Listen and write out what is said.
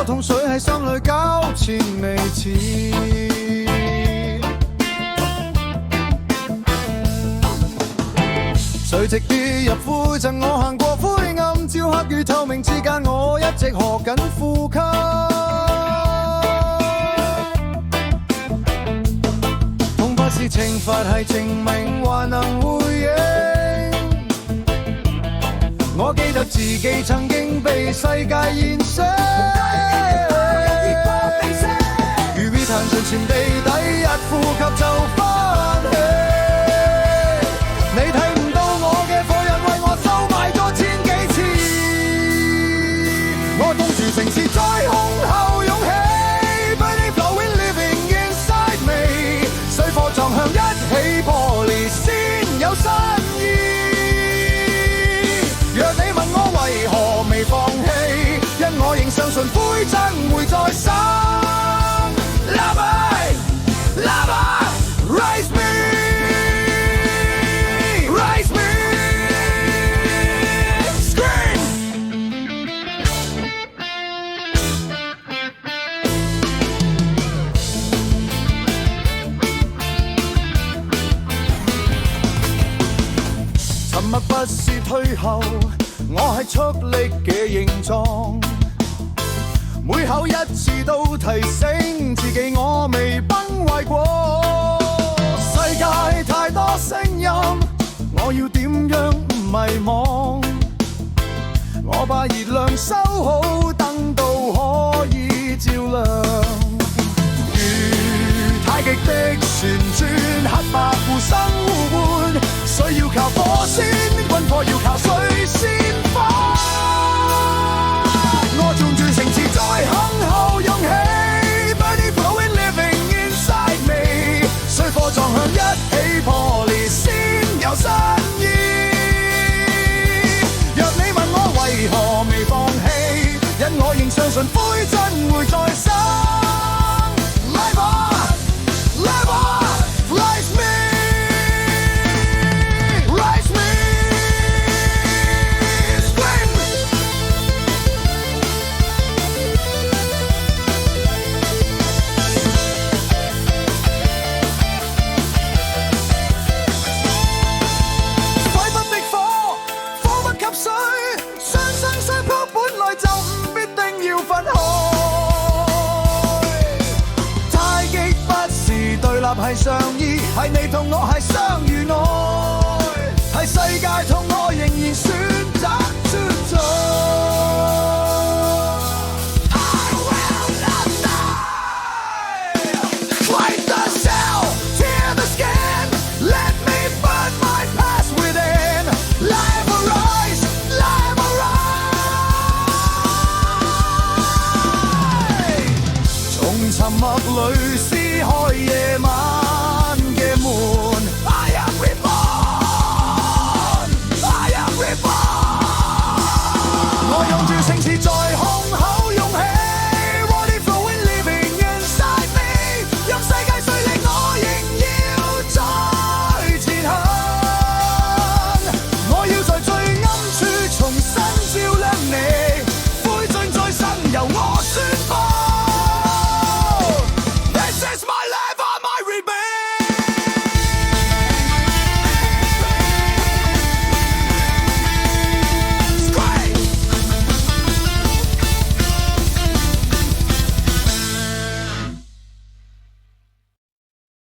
痛水喺心裏糾纏未遲。垂直跌入灰塵，我行過灰暗，照黑與透明之間，我一直學緊呼吸。痛不是懲罰，係證明還能回應。我記得自己曾經被世界燃燒，如被彈進前地底，一呼吸就翻起。你睇唔到我嘅火印為我收買咗千幾次，我凍住城市在空後湧起 ，Burning flowing living inside me， 水火撞向一起破裂先有新意。若你問我為何未放棄，因我仍相信灰燼會再生。Lava, lava, rise me, rise me, scream。沉默不是退後，我係速力嘅形狀，每口一次都提醒自己我未崩壞過。世界太多聲音，我要點樣唔迷惘？我把熱量收好，燈都可以照亮。如太極的旋轉，黑白互生互換，水要靠火先，軍火要靠水先火。我縱住城市在空後湧起 ，Burning flowing living inside me， 水火撞向一起破裂先有新意。若你問我為何未放棄，因我仍相信灰燼會再生。Live on, live on, rise me, rise me, scream。快不的火，火不及水，雙生相撲本來就唔必定要分開。太極不是對立，係上意，係你同我係相遇愛，係世界同我仍然選擇存在。I will not die. Fight the cell, tear the skin, let me burn my past within. Life arise, life arise. 從沉默裏撕開夜